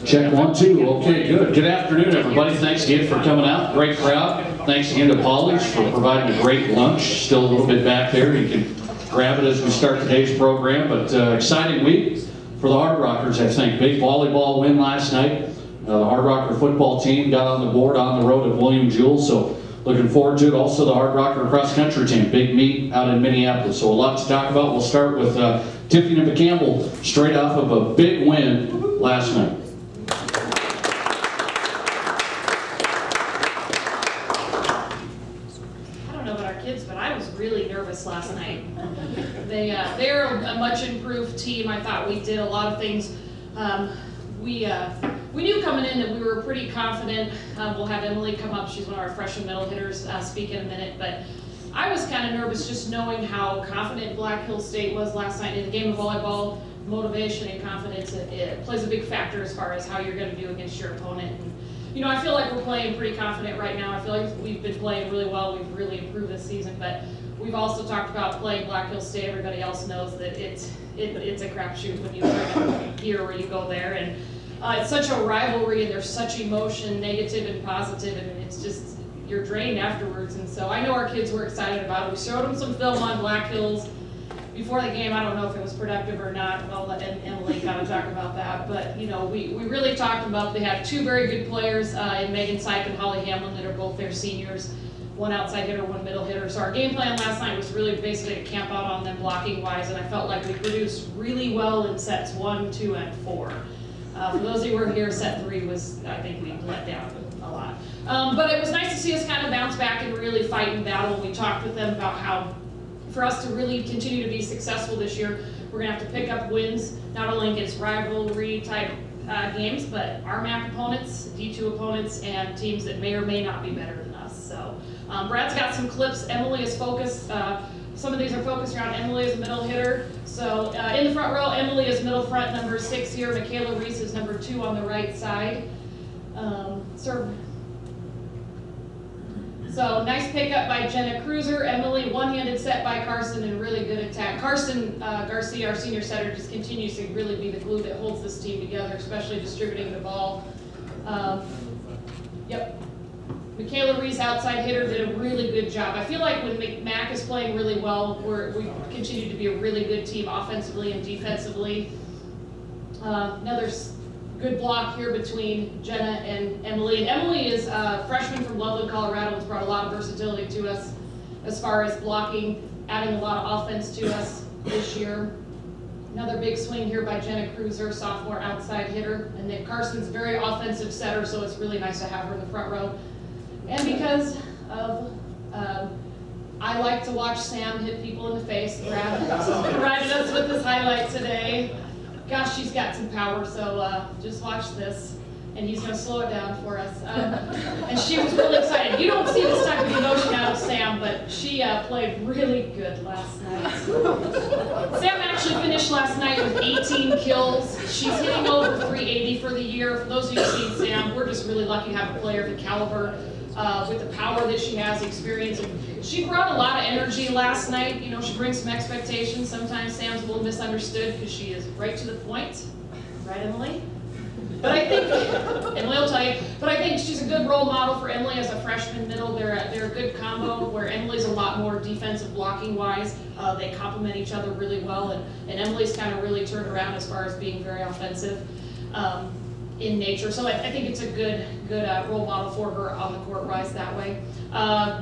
Check 1, 2. Okay, good. Good afternoon, everybody. Thanks again for coming out. Great crowd. Thanks again to Polly's for providing a great lunch. Still a little bit back there. You can grab it as we start today's program. But exciting week for the Hardrockers, I think. Big volleyball win last night. The Hardrocker football team got on the board on the road at William Jewell. So looking forward to it. Also the Hardrocker cross country team. Big meet out in Minneapolis. So a lot to talk about. We'll start with Tiffany McCampbell, straight off of a big win last night. Last night. They're a much improved team. I thought we did a lot of things. We knew coming in that we were pretty confident. We'll have Emily come up. She's one of our freshman middle hitters, speak in a minute. But I was kind of nervous just knowing how confident Black Hills State was last night in the game of volleyball. Motivation and confidence, it plays a big factor as far as how you're going to do against your opponent. And, you know, I feel like we're playing pretty confident right now. I feel like we've been playing really well. We've really improved this season. But we've also talked about playing Black Hills State. Everybody else knows that it's a crapshoot when you bring here or you go there, and it's such a rivalry, and there's such emotion, negative and positive, and it's just you're drained afterwards. And so I know our kids were excited about it. We showed them some film on Black Hills before the game. I don't know if it was productive or not. I'll let Emily kind of talk about that. But you know, we really talked about they have two very good players in Megan Sype and Holly Hamlin that are both their seniors. One outside hitter, one middle hitter. So our game plan last night was really basically to camp out on them blocking wise, and I felt like we produced really well in sets 1, 2, and 4. For those of you who were here, set 3 was, I think we let down a lot. But it was nice to see us kind of bounce back and really fight and battle. We talked with them about how for us to really continue to be successful this year, we're gonna have to pick up wins, not only against rivalry type games, but RMAC opponents, D2 opponents, and teams that may or may not be better than us. So Brad's got some clips. Emily is focused. Some of these are focused around Emily as a middle hitter. So in the front row, Emily is middle front, number 6 here. Michaela Reese is number 2 on the right side. So nice pickup by Jenna Cruiser. Emily, one-handed set by Carson, and really good attack. Carson Garcia, our senior setter, just continues to really be the glue that holds this team together, especially distributing the ball. Yep. Michaela Reese, outside hitter, did a really good job. I feel like when Mac is playing really well, we continue to be a really good team offensively and defensively. Another good block here between Jenna and Emily. And Emily is a freshman from Loveland, Colorado, and has brought a lot of versatility to us as far as blocking, adding a lot of offense to us this year. Another big swing here by Jenna Cruiser, sophomore outside hitter. And then Carson's a very offensive setter, so it's really nice to have her in the front row. And because of, I like to watch Sam hit people in the face. Brad provided us with this highlight today. Gosh, she's got some power, so just watch this. And he's going to slow it down for us. And she was really excited. You don't see this type of emotion out of Sam, but she played really good last night. Sam actually finished last night with 18 kills. She's hitting over 380 for the year. For those of you who've seen Sam, we're just really lucky to have a player of the caliber with the power that she has, experience. And she brought a lot of energy last night. You know, she brings some expectations. Sometimes Sam's a little misunderstood because she is right to the point. Right, Emily? But I think, Emily will tell you, but I think she's a good role model for Emily as a freshman middle. They're a good combo where Emily's a lot more defensive blocking wise. They complement each other really well, and Emily's kind of really turned around as far as being very offensive in nature. So I think it's a good role model for her on the court rise that way.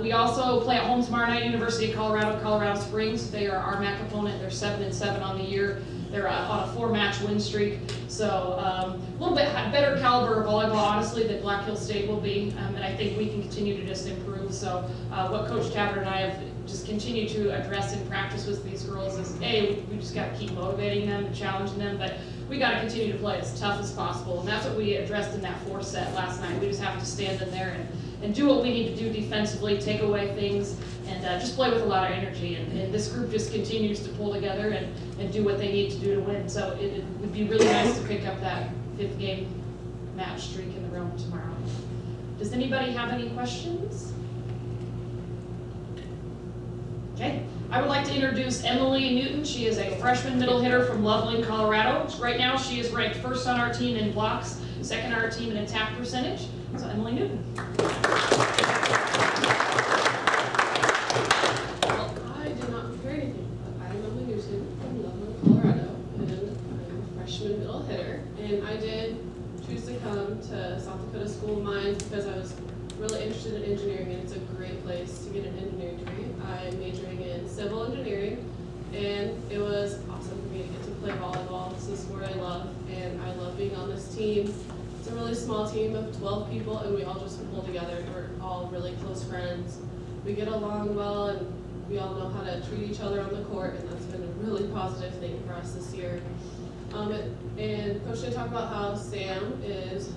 We also play at home tomorrow night, University of Colorado Springs. They are our MAC opponent. They're 7-7 on the year. They're on a 4-match win streak, so a little bit better caliber of volleyball, honestly, than Black Hills State will be, and I think we can continue to just improve. So what Coach Tabbert and I have just continued to address in practice with these girls is, A, we just got to keep motivating them and challenging them, but we got to continue to play as tough as possible, and that's what we addressed in that 4th set last night. We just have to stand in there and do what we need to do defensively, take away things, and just play with a lot of energy. And this group just continues to pull together and do what they need to do to win. So it would be really nice to pick up that 5th game match streak in the room tomorrow. Does anybody have any questions? Okay. I would like to introduce Emily Newton. She is a freshman middle hitter from Loveland, Colorado. Right now, she is ranked first on our team in blocks, second on our team in attack percentage. So Emily Newton. Well, I did not prepare anything, but I'm Emily Newton from Loveland, Colorado, and I'm a freshman middle hitter. And I did choose to come to South Dakota School of Mines because I was really interested in engineering, and it's a great place to get an engineering degree. I'm majoring in civil engineering, and it was awesome for me to get to play volleyball. This is what I love, and I love being on this team. It's a really small team of 12 people, and we all just pull together. We're all really close friends. We get along well, and we all know how to treat each other on the court, and that's been a really positive thing for us this year. And Coach did talk about how Sam is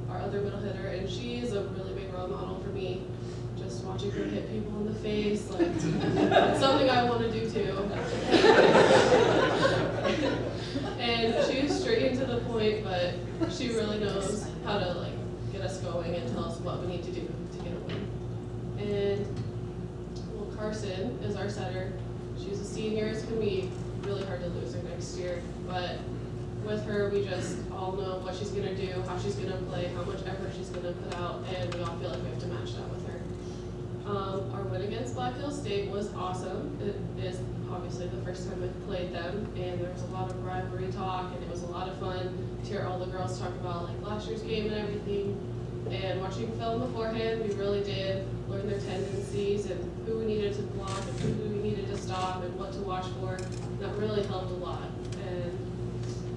our other middle hitter, and she is a really big role model for me. Just watching her hit people in the face, like, it's something I want to do too. And she's straight and to the point, but she really knows how to like get us going and tell us what we need to do to get a win. And well, Carson is our setter. She's a senior. It's going to be really hard to lose her next year, but with her, we just all know what she's going to do, how she's going to play, how much effort she's going to put out, and we all feel like we have to match that with her. Our win against Black Hills State was awesome. It is obviously the first time I've played them, and there was a lot of rivalry talk, and it was a lot of fun to hear all the girls talk about like last year's game and everything. And watching film beforehand, we really did learn their tendencies and who we needed to block and who we needed to stop and what to watch for. That really helped a lot. And I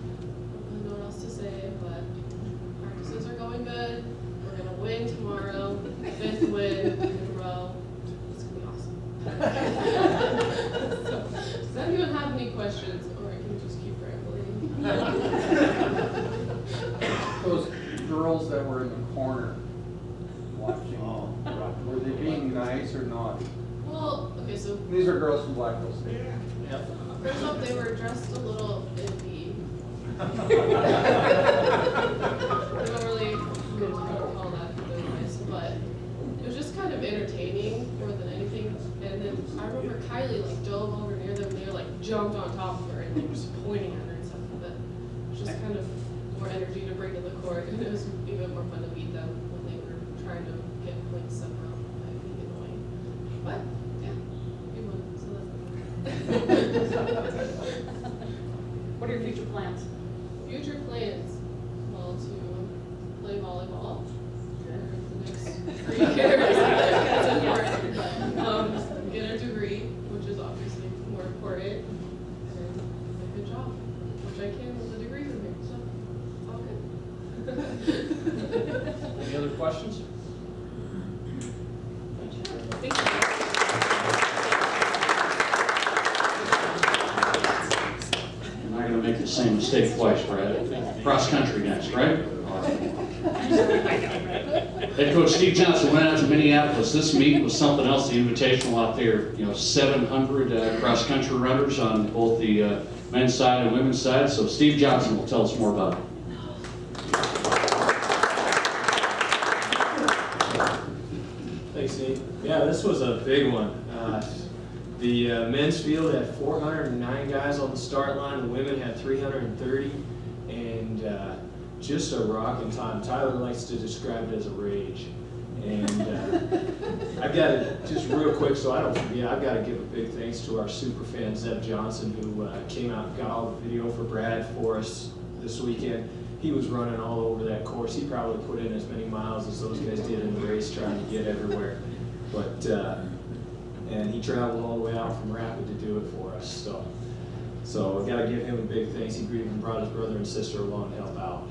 don't know what else to say, but practices are going good. We're going to win tomorrow, 5th win in a row. It's going to be awesome. So, does anyone have any questions, or I can just keep rambling? Those girls that were in the corner watching, were they being nice or not? Well, okay, so These are girls from Black Hills State. first off, they were dressed a little iffy. I don't really call that really nice, but it was just kind of entertaining more than anything. And then I remember Kylie like dove over near them, and they like jumped on top of her and they were just pointing at her and stuff. But it was just kind of more energy to bring to the court, and it was even more fun to beat them when they were trying to get points somehow by being annoying. But yeah, we won, so that's What are your future plans? future plans. Well, to play volleyball for the next 3 years. That's important. Get a degree, which is obviously more important, and a good job, which I can with a degree from here. So all good. Any other questions? Thank you. I'm not going to make the same mistake twice, Brad. Cross country next, right? Head coach Steve Johnson went out to Minneapolis. This meet was something else, the invitational out there. 700 cross country runners on both the men's side and women's side. So Steve Johnson will tell us more about it. Thanks, Nate. Yeah, this was a big one. The men's field had 409 guys on the start line. The women had 330, and just a rocking time. Tyler likes to describe it as a rage. And I've got to, just real quick so I don't forget, I've got to give a big thanks to our super fan, Zeb Johnson, who came out and got all the video for Brad for us this weekend. He was running all over that course. He probably put in as many miles as those guys did in the race trying to get everywhere. But, and he traveled all the way out from Rapid to do it for us. So I've got to give him a big thanks. He even brought his brother and sister along to help out.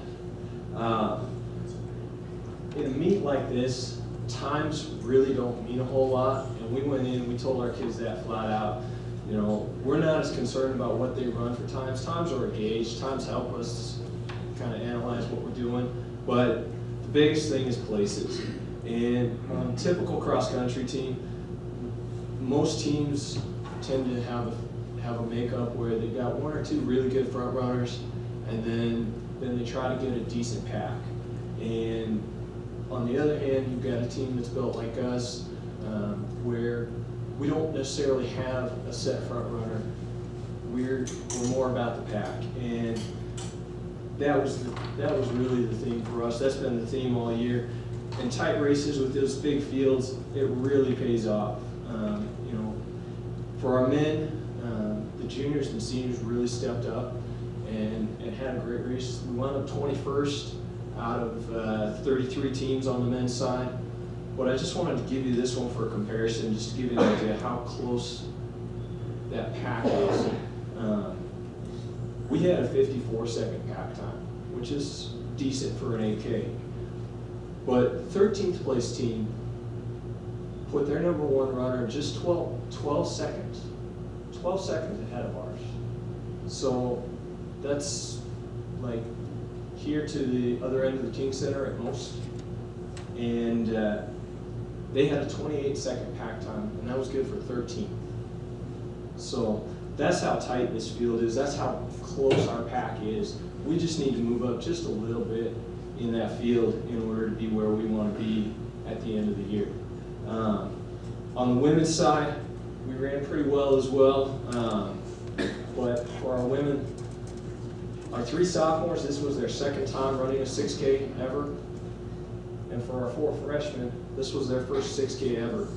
In a meet like this, times really don't mean a whole lot. And we went in, we told our kids that flat out. We're not as concerned about what they run for times. Times are a gauge. Times help us kind of analyze what we're doing. But the biggest thing is places. And on a typical cross-country team, most teams tend to have a makeup where they've got 1 or 2 really good front runners, and then they try to get a decent pack. And on the other hand, you've got a team that's built like us, where we don't necessarily have a set front runner. We're more about the pack, and that was really the theme for us. That's been the theme all year. In tight races with those big fields, it really pays off. You know, for our men, the juniors and seniors really stepped up and had a great race. We wound up 21st out of 33 teams on the men's side. But I just wanted to give you this one for a comparison, just to give you an idea how close that pack is. We had a 54-second pack time, which is decent for an 8K. But 13th place team put their number one runner just 12 seconds ahead of ours. So that's like here to the other end of the King Center at most. And they had a 28-second pack time, and that was good for 13th. So that's how tight this field is. That's how close our pack is. We just need to move up just a little bit in that field in order to be where we want to be at the end of the year. On the women's side, we ran pretty well as well. But for our women, our 3 sophomores, this was their second time running a 6K ever. And for our 4 freshmen, this was their first 6K ever.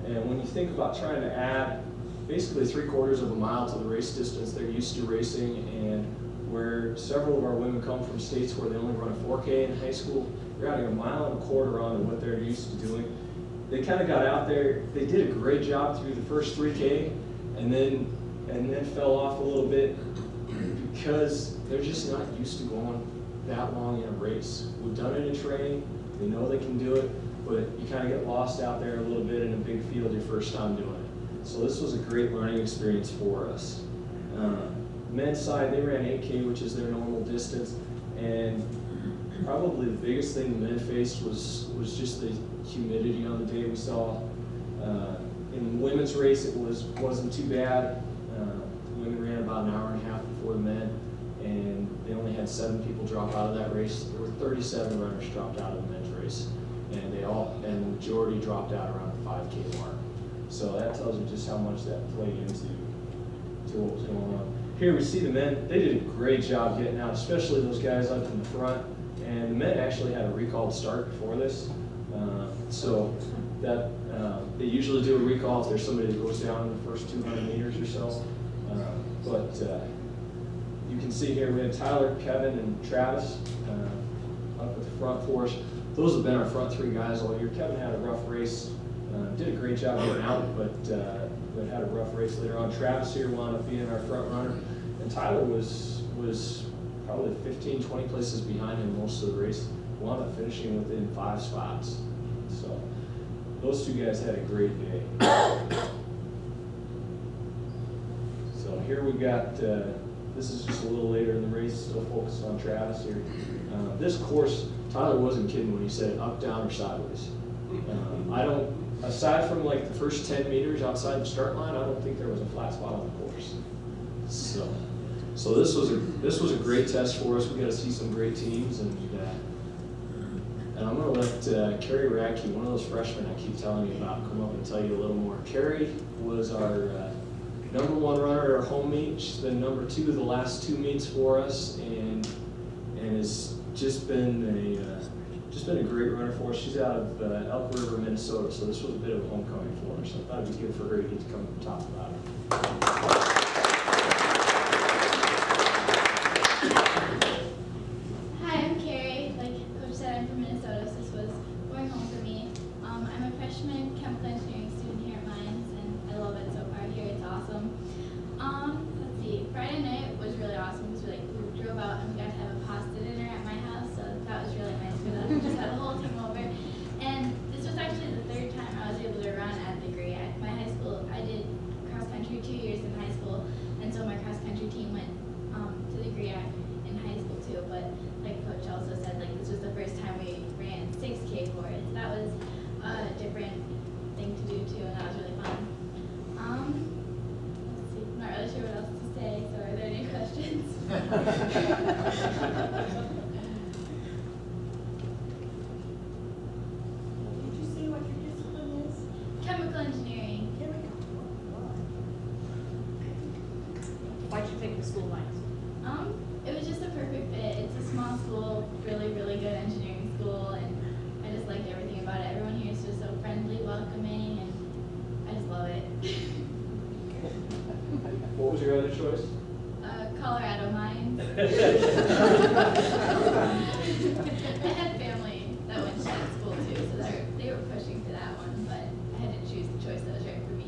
And when you think about trying to add basically 3/4 of a mile to the race distance they're used to racing, and where several of our women come from states where they only run a 4K in high school, they're adding 1.25 miles on to what they're used to doing. They kind of got out there, they did a great job through the first 3K, and then fell off a little bit because they're just not used to going that long in a race. We've done it in training, they know they can do it, but you kind of get lost out there a little bit in a big field your first time doing it. So this was a great learning experience for us. Men's side, they ran 8K, which is their normal distance, and probably the biggest thing the men faced was just the humidity on the day. We saw in the women's race it wasn't too bad. The women ran about 1.5 hours before the men, and they only had 7 people drop out of that race. There were 37 runners dropped out of the men's race, and the majority dropped out around the 5K mark. So that tells you just how much that played into what was going on. Here we see the men, they did a great job getting out, especially those guys up in the front. And the men actually had a recalled start before this. So that they usually do a recall if there's somebody that goes down in the first 200 meters or so. But you can see here we had Tyler, Kevin, and Travis up at the front for us. Those have been our front 3 guys all year. Kevin had a rough race, did a great job getting out, but had a rough race later on. Travis here wound up being our front runner, and Tyler was probably 15, 20 places behind him most of the race. Wound up finishing within 5 spots. So those 2 guys had a great day. So here we got, this is just a little later in the race, still focused on Travis here. This course, Tyler wasn't kidding when he said up, down, or sideways. Aside from like the first 10 meters outside the start line, I don't think there was a flat spot on the course. So this was a great test for us. We got to see some great teams, and I'm going to let Kari Radke, one of those freshmen I keep telling you about, come up and tell you a little more. Kari was our number 1 runner at our home meet. She's been number 2 the last 2 meets for us, and has just been a great runner for us. She's out of Elk River, Minnesota, so this was a bit of a homecoming for her. So I thought it'd be good for her to get to come and talk about it. Hi, I'm Kari. Like Coach said, I'm from Minnesota, so this was going home for me. I'm a freshman chemical engineering student here at Mines, and I love it so far here. It's awesome. Let's see. Friday night was really awesome because we drove out and we got to have a pasta dinner at my house, so that was really nice for them. We just had the whole team over. And this was actually the 3rd time I was able to run at the Gree. At my high school, I did cross country 2 years in high school, and so my cross country team went to the Gree in high school too. But like Coach also said, like this was the first time we ran 6K for it. So that was a different thing to do too, and that was really fun. Let's see, I'm not really sure what else to say. So are there any questions? Chemical engineering. of choice? Colorado Mines. I had family that went to that school too, so they were pushing for that one, but I had to choose the choice that was right for me.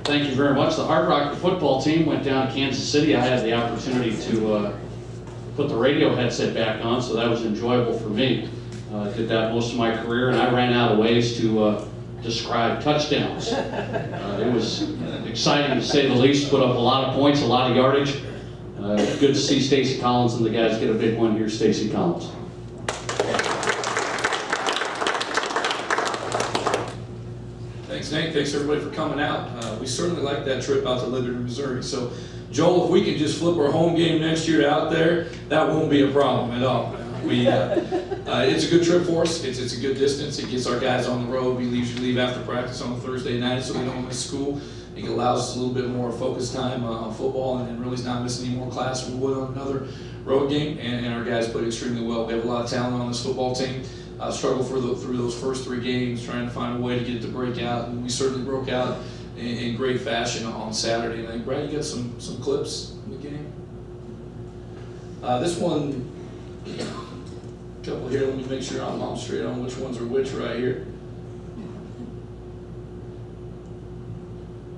Thank you very much. The Hardrocker football team went down to Kansas City. I had the opportunity to put the radio headset back on, so that was enjoyable for me. Did that most of my career, and I ran out of ways to describe touchdowns. It was exciting to say the least, put up a lot of points, a lot of yardage. Good to see Stacy Collins and the guys get a big one here. Stacy Collins. Thanks, Nate. Thanks, everybody, for coming out. We certainly like that trip out to Liberty, Missouri. So, Joel, if we can just flip our home game next year out there, that won't be a problem at all. It's a good trip for us. It's a good distance. It gets our guys on the road. We usually leave after practice on a Thursday night so we don't miss school. It allows us a little bit more focus time on football and really not missing any more class than we would on another road game. And our guys played extremely well. We have a lot of talent on this football team. Struggled through those first 3 games, trying to find a way to get it to break out, and we certainly broke out in great fashion on Saturday. And I think, Brad, you got some clips in the game. This one, a couple here. Let me make sure I'm straight on which ones are which right here.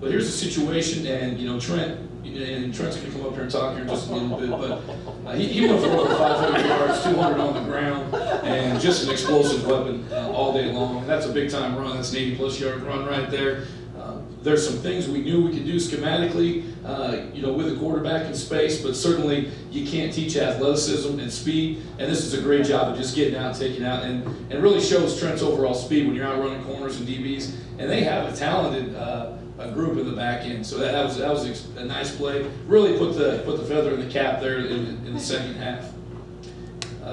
But here's the situation, and Trent's going to come up here and talk here in just a little bit, but he went for over 500 yards, 200 on the ground, and just an explosive weapon all day long. And that's a big-time run. That's an 80-plus yard run right there. There's some things we knew we could do schematically, with the quarterback in space, but certainly you can't teach athleticism and speed, and this is a great job of just getting out, taking out, and really shows Trent's overall speed when you're out running corners and DBs, and they have a talented a group in the back end. So that was a nice play. Really put the feather in the cap there in the second half.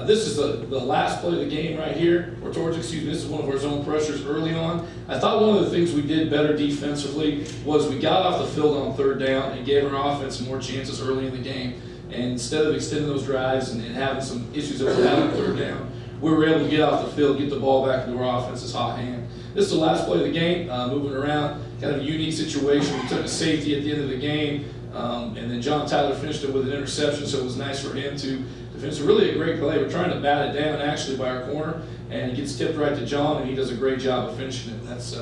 This is the last play of the game right here, or towards, excuse me, this is one of our zone pressures early on. I thought one of the things we did better defensively was we got off the field on 3rd down and gave our offense more chances early in the game. And instead of extending those drives and having some issues that we had on 3rd down, we were able to get off the field, get the ball back into our offense's hot hand. This is the last play of the game, moving around, kind of a unique situation. We took a safety at the end of the game, and then John Tyler finished it with an interception, so it was nice for him to finish. Really a great play. We're trying to bat it down actually by our corner, and it gets tipped right to John, and he does a great job of finishing it. That's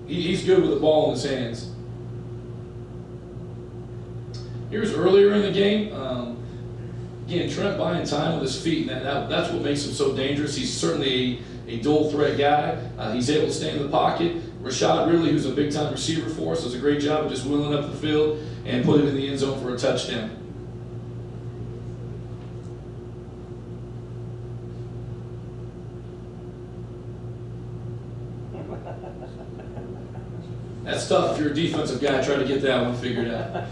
he's good with the ball in his hands. Here's earlier in the game. Again, Trent buying time with his feet, and that's what makes him so dangerous. He's certainly a dual threat guy. He's able to stay in the pocket. Rashad Ridley, who's a big-time receiver for us, does a great job of just wheeling up the field and put it in the end zone for a touchdown. That's tough if you're a defensive guy trying to get that one figured out.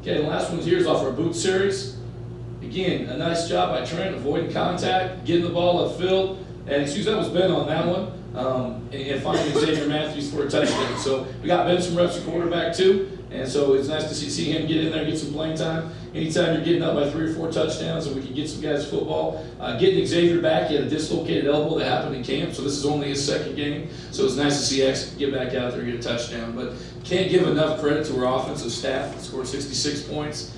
Okay, the last one's here is off our boot series. Again, a nice job by Trent, avoiding contact, getting the ball upfield, and excuse that was Ben on that one, and finding Xavier Matthews for a touchdown. So we got Ben some reps at quarterback too, and so it's nice to see him get in there, get some playing time. Anytime you're getting up by 3 or 4 touchdowns and we can get some guys football. Getting Xavier back, he had a dislocated elbow that happened in camp, so this is only his 2nd game. So it's nice to see X get back out there and get a touchdown. But can't give enough credit to our offensive staff. They scored 66 points.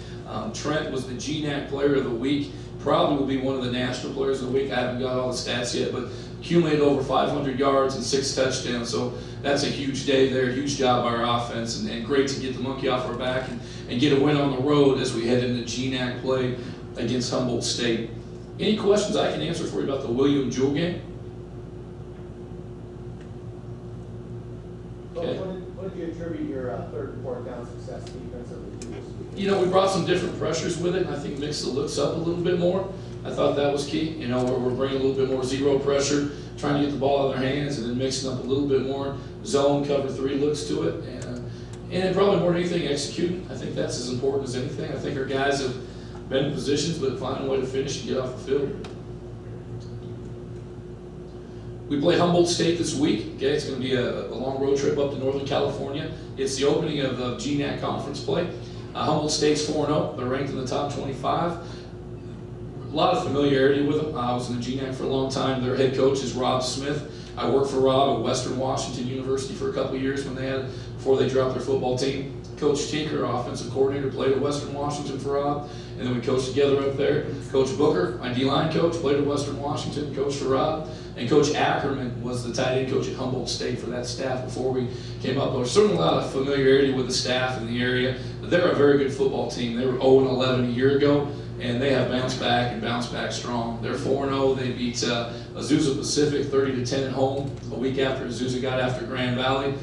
Trent was the GNAC Player of the Week. Probably will be one of the National Players of the Week. I haven't got all the stats yet, but accumulated over 500 yards and 6 touchdowns. So that's a huge day there. Huge job by our offense, and great to get the monkey off our back and get a win on the road as we head into GNAC play against Humboldt State. Any questions I can answer for you about the William Jewell game? Okay. What do you attribute your 3rd and 4th down success defensively to this week? We brought some different pressures with it. I think mixed the looks up a little bit more. I thought that was key. We're bringing a little bit more zero pressure, trying to get the ball out of their hands, and then mixing up a little bit more zone cover 3 looks to it. And probably more than anything, executing. I think that's as important as anything. I think our guys have been in positions, but finding a way to finish and get off the field. We play Humboldt State this week. Okay, it's going to be a long road trip up to Northern California. It's the opening of GNAC conference play. Humboldt State's 4-0. They're ranked in the top 25. A lot of familiarity with them. I was in the GNAC for a long time. Their head coach is Rob Smith. I worked for Rob at Western Washington University for a couple of years before they dropped their football team. Coach Tinker, offensive coordinator, played at Western Washington for Rob, and then we coached together up there. Coach Booker, my D-line coach, played at Western Washington, coached for Rob. And Coach Ackerman was the tight end coach at Humboldt State for that staff before we came up. There was certainly a lot of familiarity with the staff in the area. But they're a very good football team. They were 0-11 a year ago, and they have bounced back strong. They're 4-0. They beat Azusa Pacific 30-10 at home a week after Azusa got after Grand Valley.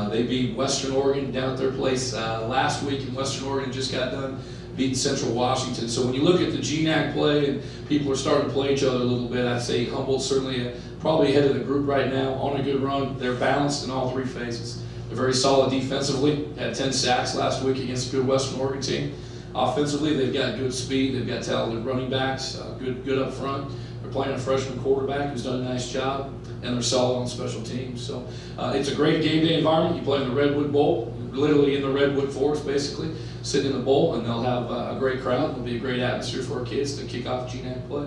They beat Western Oregon down at their place last week, and Western Oregon just got done beating Central Washington. So when you look at the GNAC play and people are starting to play each other a little bit, I'd say Humboldt's certainly probably ahead of the group right now, on a good run. They're balanced in all three phases. They're very solid defensively. Had 10 sacks last week against a good Western Oregon team. Offensively, they've got good speed. They've got talented running backs, good up front. They're playing a freshman quarterback who's done a nice job, and they're solid on special teams. So it's a great game day environment. You play in the Redwood Bowl, literally in the Redwood Forest, basically, sitting in the bowl, and they'll have a great crowd. It'll be a great atmosphere for our kids to kick off GNAC play.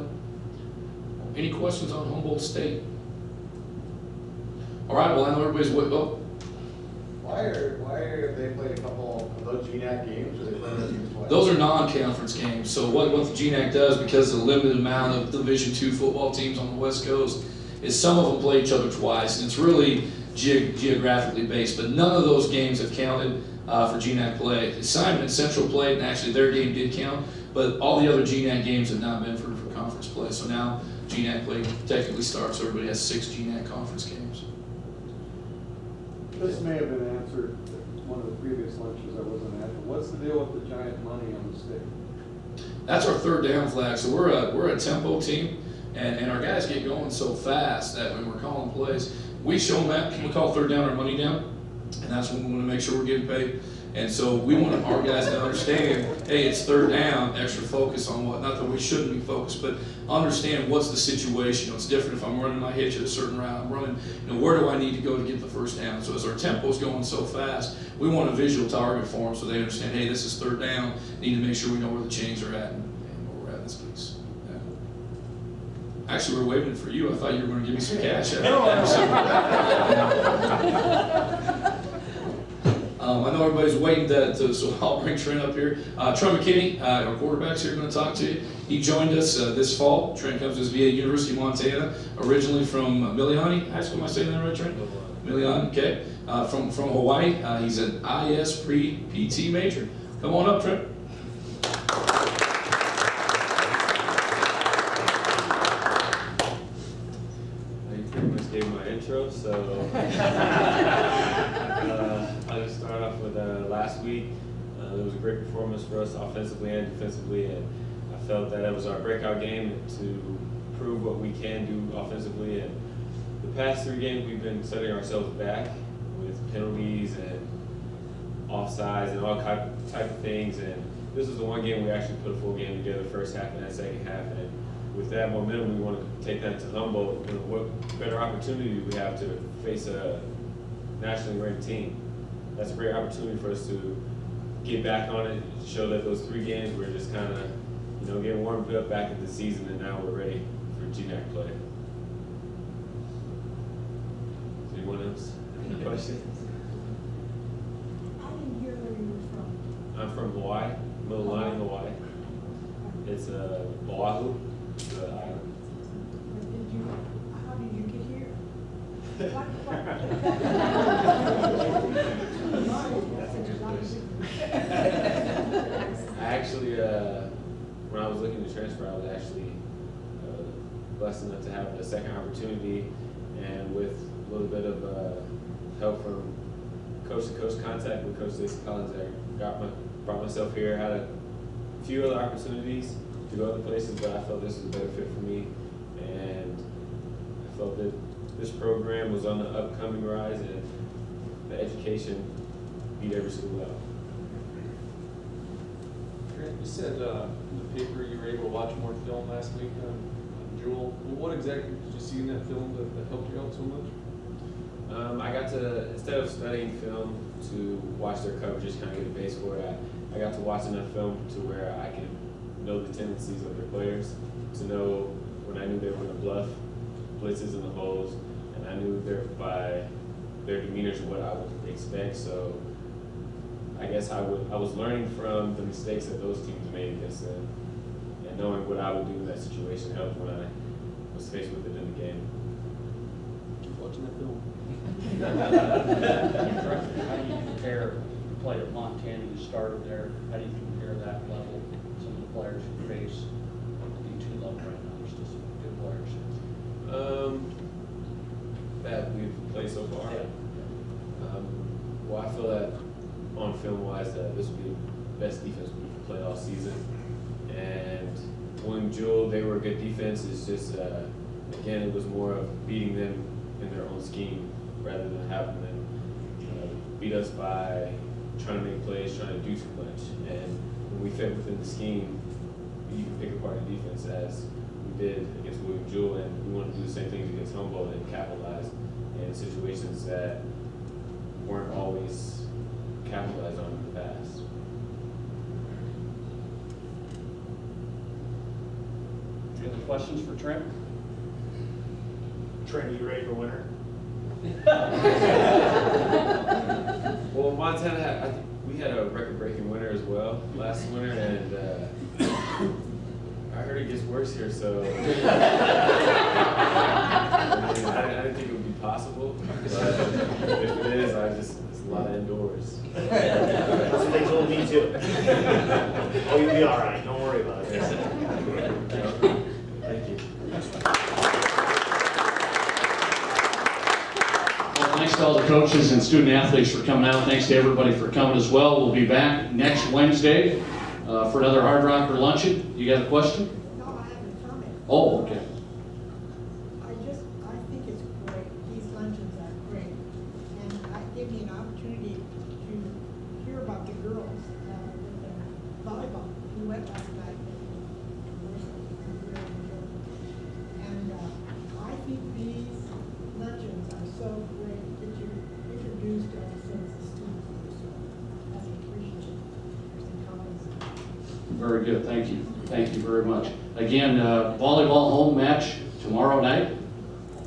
Any questions on Humboldt State? All right, well, I know everybody's Why are they played a couple of those GNAC games, or they played those games twice? Those are non-conference games. So what the GNAC does, because of the limited amount of Division II football teams on the West Coast, is some of them play each other twice, and it's really geographically based. But none of those games have counted for GNAC play. Assignment Central played, and actually their game did count, but all the other GNAC games have not been for conference play. So now GNAC play technically starts. So everybody has 6 GNAC conference games. This may have been answered at one of the previous lunches I wasn't at, but what's the deal with the giant money on the stick? That's our third down flag. So we're a tempo team, and our guys get going so fast that when we're calling plays, we show them that. We call third down or money down, and that's when we want to make sure we're getting paid. And so we want our guys to understand, hey, it's third down, extra focus on what, not that we shouldn't be focused, but understand what's the situation. You know, it's different if I'm running my hitch at a certain route. I'm running, where do I need to go to get the first down? So as our tempo's going so fast, we want a visual target for them so they understand, hey, this is third down. Need to make sure we know where the chains are at and where we're at in this piece. Yeah. Actually, we're waiting for you. I thought you were going to give me some cash. I know everybody's waiting so I'll bring Trent up here. Trent McKinney, our quarterback's here, going to talk to you. He joined us this fall. Trent comes to us via University of Montana, originally from Miliani High School. Am I saying that right, Trent? Miliani, okay. From Hawaii. He's an IS pre-PT major. Come on up, Trent. You pretty much gave my intro, so I'll just start off with last week. It was a great performance for us offensively and defensively, and I felt that it was our breakout game to prove what we can do offensively. And the past 3 games we've been setting ourselves back with penalties and offsides and all type of things, and this is the one game we actually put a full game together, first half and that second half. And with that momentum, we want to take that to Humboldt. What better opportunity do we have to face a nationally ranked team? That's a great opportunity for us to get back on it, show that those 3 games we're just kind of, getting warmed up back into the season, and now we're ready for GNAC play. Is anyone else have any questions? I didn't hear where you were from. I'm from Hawaii, Mililani, Hawaii. It's Oahu, the island. How did you get here? I actually, when I was looking to transfer, I was actually blessed enough to have a second opportunity, and with a little bit of help from coach-to-coach contact with Coach Stacy Collins, I brought myself here. Had a few other opportunities to go other places, but I felt this was a better fit for me, and I felt that this program was on the upcoming rise, and the education beat every school out. Trent, you said in the paper you were able to watch more film last week on Jewel. What exactly did you see in that film that helped you out so much? I got to, instead of studying film, to watch their coverages, kind of get a base for it. I got to watch enough film to where I can know the tendencies of their players, to know when I knew they were going to bluff, blitzes in the holes, and I knew by their demeanors what I would expect. So I guess I was learning from the mistakes that those teams made against them, and knowing what I would do in that situation helped when I was faced with it in the game. Watching that film. How do you compare, you played at Montana, you started there, how do you compare that level, some of the players you face, D2 level right now, there's still some good players? That we've played so far? Yeah. Well, I feel that on film-wise, that this would be the best defense we've played all season. And William Jewell, they were a good defense. It's just, again, it was more of beating them in their own scheme rather than having them beat us by trying to make plays, trying to do too much. And when we fit within the scheme, you can pick apart the defense as we did against William Jewell, and we want to do the same things against Humboldt and capitalize in situations that weren't always capitalized on in the past. Any other questions for Trent? Trent, are you ready for winter? Well, Montana I think we had a record-breaking winter as well last winter, and I heard it gets worse here, so I didn't think it would be possible, but if it is, it's a lot of indoors. That's what they told me too. Oh, you'll be all right. Don't worry about it. Thank you. Well, thanks to all the coaches and student athletes for coming out. Thanks to everybody for coming as well. We'll be back next Wednesday for another Hardrocker Luncheon. You got a question? No, I have a comment. Oh, okay. I think it's great. These luncheons are great. And it gave me an opportunity to hear about the girls with the volleyball. We went last night. And I think these luncheons are so great that you introduced us as the students. So that's appreciated. Very good. Thank you. Thank you very much. Again, volleyball home match tomorrow night,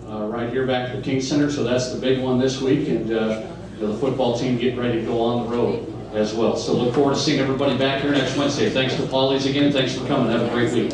right here back at the King Center. So that's the big one this week, and the football team getting ready to go on the road as well. So look forward to seeing everybody back here next Wednesday. Thanks to Polly's again. Thanks for coming. Have a great week.